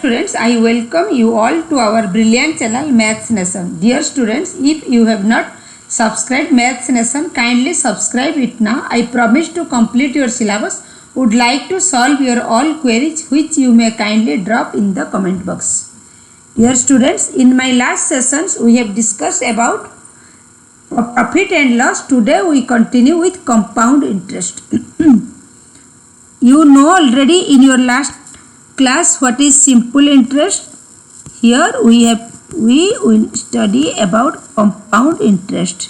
Students, I welcome you all to our brilliant channel Maths Nation. Dear students, if you have not subscribed Maths Nation, kindly subscribe it now. I promise to complete your syllabus. Would like to solve your all queries which you may kindly drop in the comment box. Dear students, in my last sessions we have discussed about profit and loss. Today we continue with compound interest. You know already in your last class what is simple interest. Here we will study about compound interest.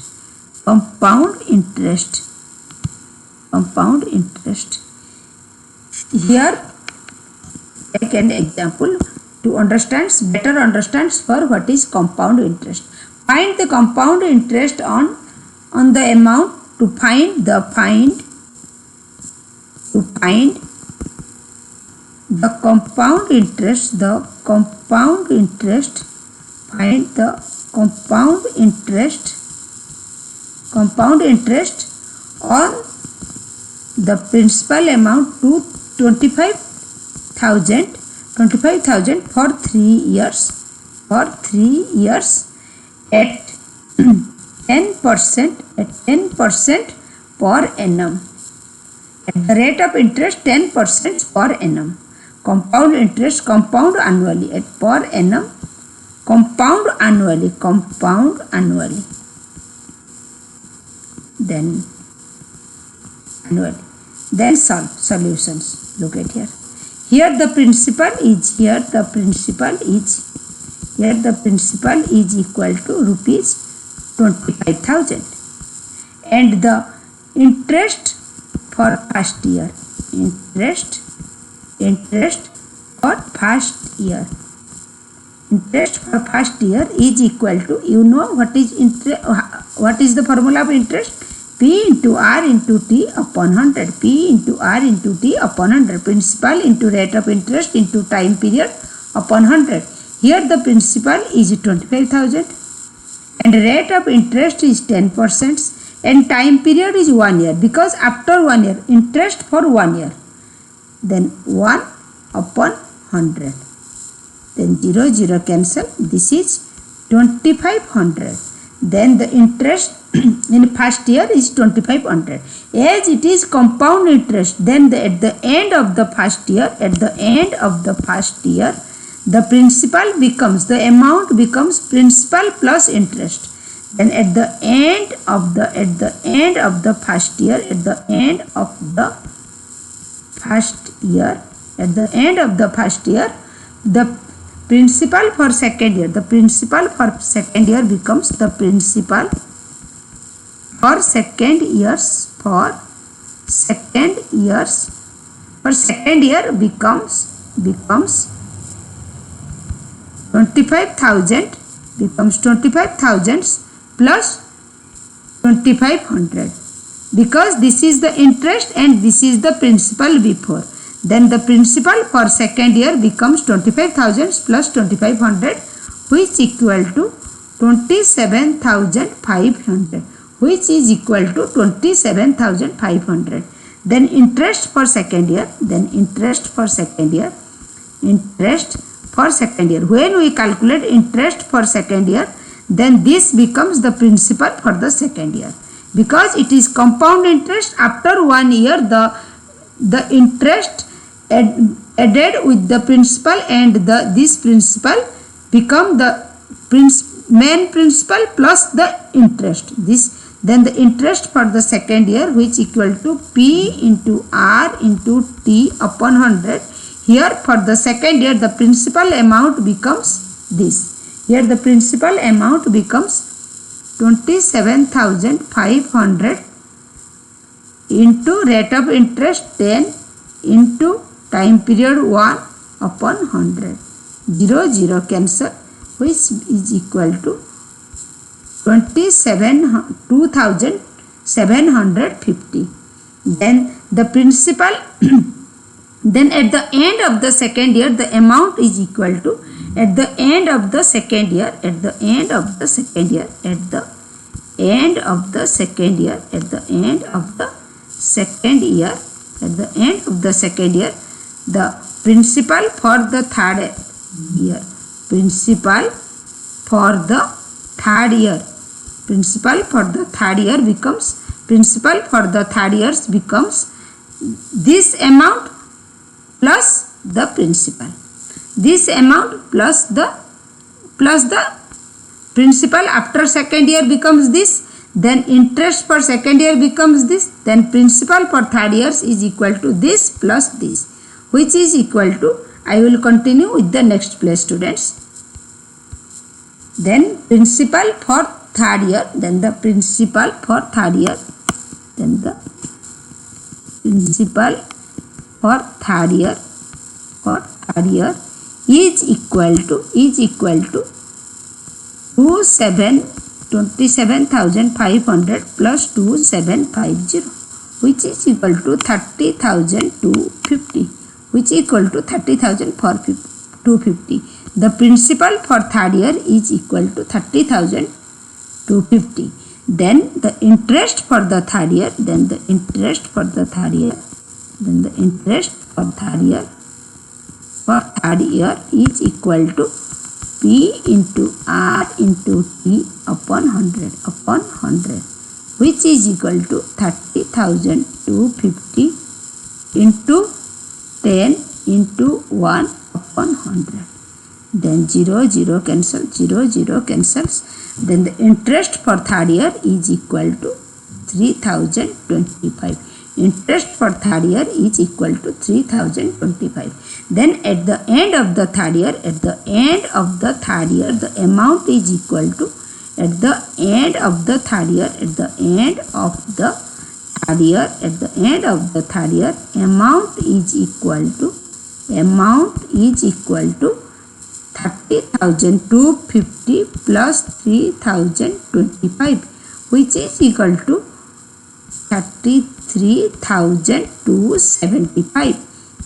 Here take an example to better understand for what is compound interest. Find the compound interest on the amount. To find the compound interest, find the compound interest on the principal amount to 25,000 for 3 years at 10% per annum. At the rate of interest 10% per annum. Compound interest compound annually at per annum, compound annually. Then solutions. Look at here. Here the principal is equal to rupees 25,000 and the interest for first year. Interest for first year is equal to, you know what is the formula of interest? P into R into T upon 100. P into R into T upon 100. Principal into rate of interest into time period upon 100. Here the principal is 25,000 and rate of interest is 10% and time period is 1 year, because after 1 year interest for 1 year. Then 1 upon 100. Then 0 cancel. This is 2500. Then the interest in first year is 2500. As it is compound interest, then at the end of the first year, the principal becomes, the amount becomes principal plus interest. Then at the end of the first year, the principal for second year, becomes the principal for second year becomes 25,000 plus 2500, because this is the interest and this is the principal before. Then the principal for second year becomes 25,000 plus 2500, which equal to 27,500, which is equal to 27,500. Then interest for second year, when we calculate interest for second year, then this becomes the principal for the second year, because it is compound interest. After 1 year the interest added with the principal and this principal become the main principal plus the interest. Then the interest for the second year, which equal to P into R into T upon 100. Here for the second year the principal amount becomes this. Here the principal amount becomes 27,500 into rate of interest 10 into time period 1 upon 100. 0 cancel, which is equal to 2,750. Then the principal then at the end of the second year the amount is equal to, at the end of the second year, the principal for the year. Principal for the third year. Principal for the third year becomes this amount plus the principal. This amount plus the principal after second year becomes this. Then interest for second year becomes this. Then principal for third years is equal to this plus this, which is equal to, I will continue with the next place, students. Then principal for third year, then the principal for third year, then the principal for third year is equal to 27,500 plus 2750, which is equal to 30,250, which is equal to 30,250. The principal for third year is equal to 30,250. Then the interest for the third year, is equal to P into R into T upon 100, which is equal to 30,250 into 10 into 1 upon 100. Then 0 cancels. Then the interest for third year is equal to 3,025. Interest for third year is equal to 3,025. Then at the end of the third year, the amount is equal to, at the end of the third year, amount is equal to 30,250 plus 3,025, which is equal to 33,275.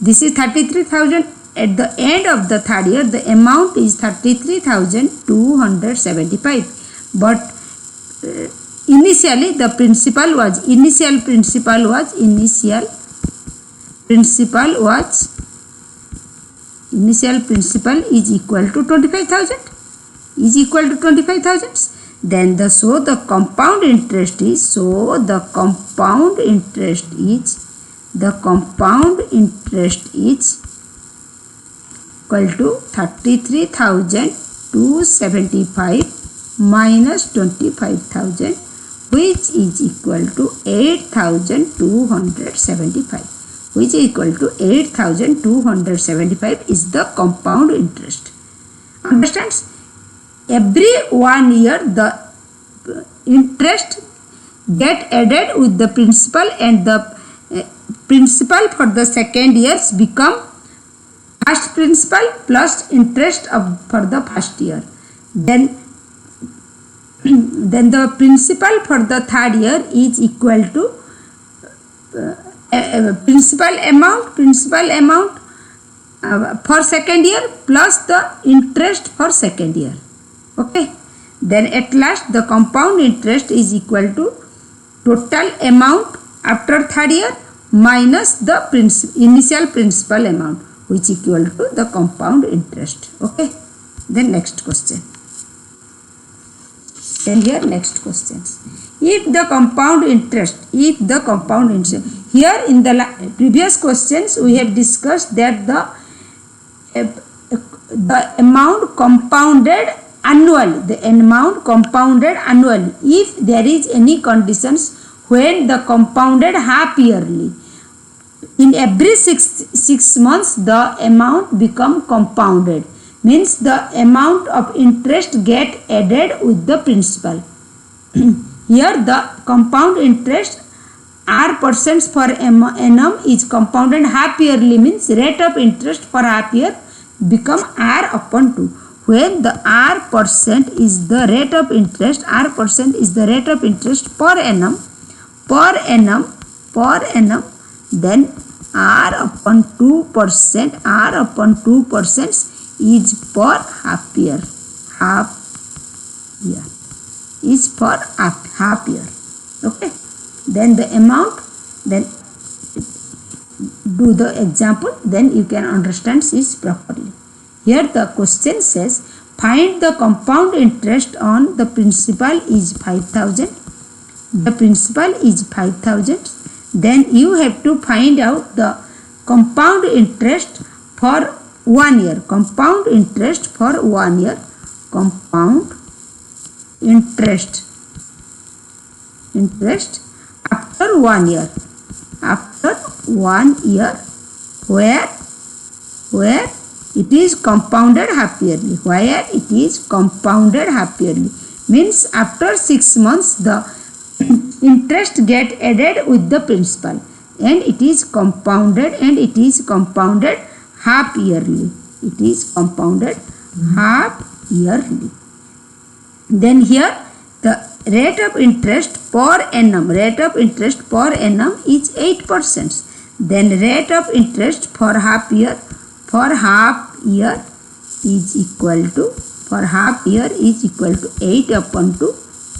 This is 33,000. At the end of the third year, the amount is 33,275. But initially the initial principal is equal to 25,000. Then the compound interest is equal to 33,275 minus 25,000, which is equal to 8,275. Which is equal to 8,275 is the compound interest. Understands? Every 1 year the interest get added with the principal, and the principal for the second years become first principal plus interest for the first year. Then the principal for the third year is equal to principal amount for second year plus the interest for second year. Okay. Then at last the compound interest is equal to total amount after third year minus the initial principal amount, which is equal to the compound interest. Okay. Then next question. Then here next questions. If the compound interest, here in the previous questions we have discussed that the amount compounded annually, if there is any conditions when the compounded half yearly. In every six months the amount become compounded, means the amount of interest get added with the principal. Here the compound interest R% per annum is compounded half yearly, means rate of interest for half year become R upon 2. When the R% is the rate of interest, per annum, then R upon 2% is per half year. Is for half year. Okay. Then the amount, then do the example, then you can understand this properly. here the question says find the compound interest on the principal is 5000. The principal is 5000. Then you have to find out the compound interest for 1 year. Compound interest for 1 year. Compound interest after 1 year. After 1 year, where it is compounded half yearly. Where it is compounded half yearly means after 6 months the interest get added with the principal, and it is compounded half yearly. It is compounded half yearly. Then here the rate of interest per annum is 8%. Then rate of interest for half year is equal to 8 upon to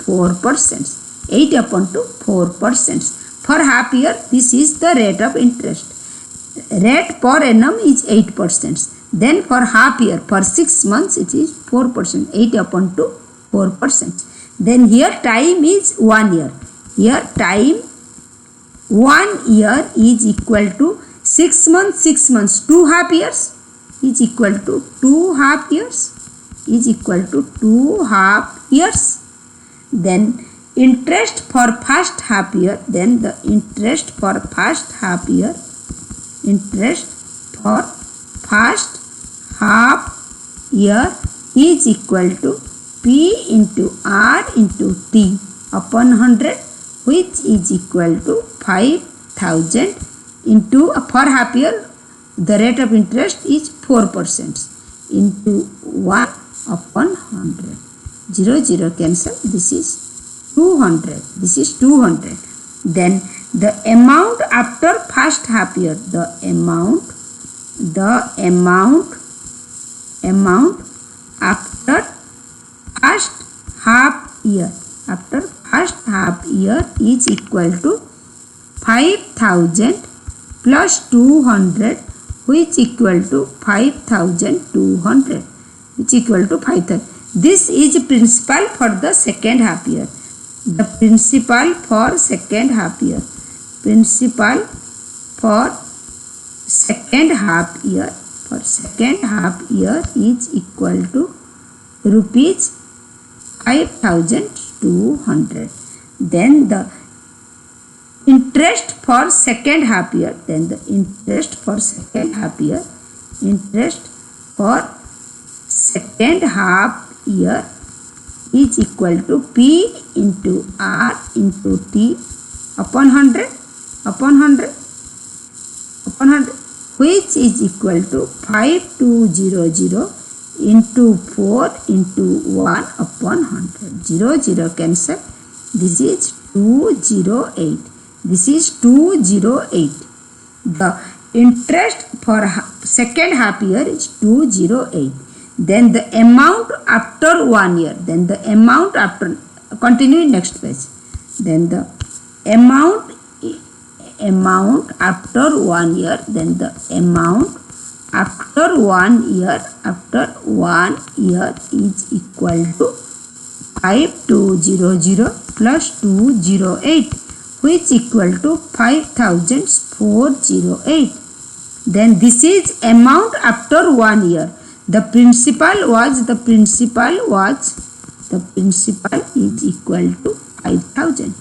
4%. 8 upon to 4%. For half year, this is the rate of interest. Rate per annum is 8%. Then for half year, for 6 months, it is 4%. 8 upon to 4%. Then here time is 1 year. Here time 1 year is equal to 6 months. 6 months, 2 half years is equal to 2 half years. Then interest for first half year. Then the interest for first half year is equal to P into R into T upon 100, which is equal to 5000 into for half year the rate of interest is 4% into 1 upon 100. 0 0 cancel. This is 200. Then the amount after first half year, the amount after first half year is equal to 5000 plus 200, which equal to 5200, which equal to 5000. This is principal for the second half year. The principal for second half year. Principal for second half year. For second half year is equal to rupees 5200. Then the interest for second half year. Interest for second half year is equal to P into R into T upon 100, which is equal to 5200 into 4 into 1 upon 100. 0 0 cancel. This is 208. The interest for second half year is 208. Then the amount after 1 year. Continue next page. Then the amount after 1 year. Then the amount after 1 year is equal to 5200 plus 208, which equal to 5408. Then this is amount after 1 year. The principal is equal to 5000.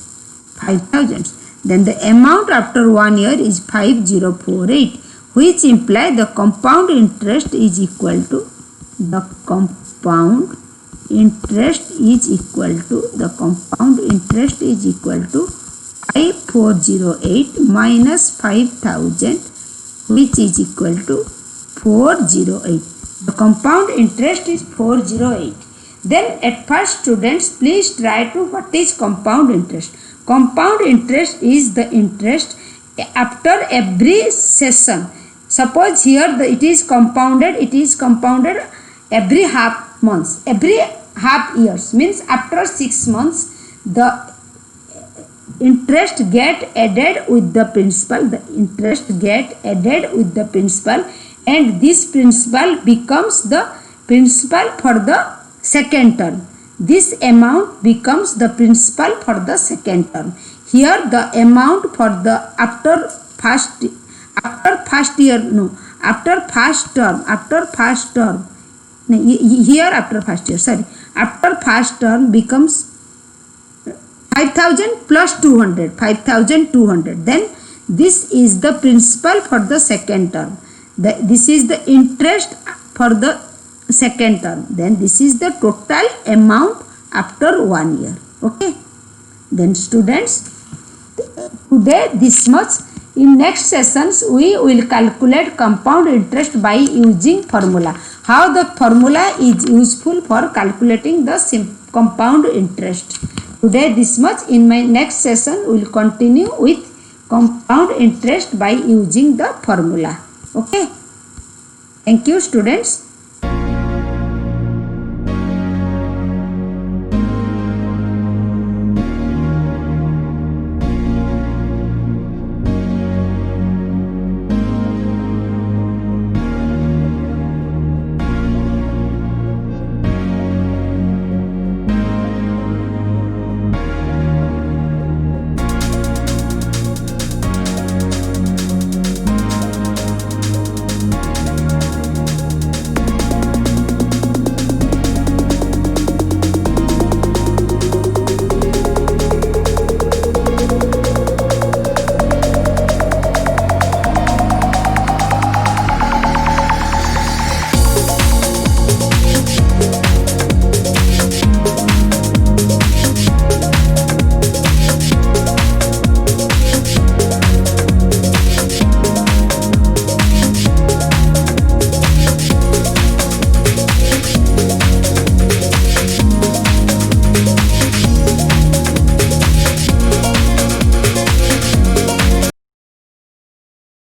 Then the amount after 1 year is 5048, which imply the compound interest is equal to 5408 minus 5000, which is equal to 408. The compound interest is 408. Then at first, students, please try to what is compound interest. Compound interest is the interest after every session. Suppose here it is compounded every half months, every half years, means after 6 months the interest get added with the principal. and this principal becomes the principal for the second term. This amount becomes the principal for the second term. Here the amount for the after first year, no, after first term, no, here after first year, sorry, after first term becomes 5000 plus 200, 5200. Then this is the principal for the second term. This is the interest for the second term. Then this is the total amount after 1 year. Okay. Then students, today this much. In next sessions we will calculate compound interest by using formula. How the formula is useful for calculating the compound interest. Today this much. In my next session we will continue with compound interest by using the formula. Okay. Thank you students.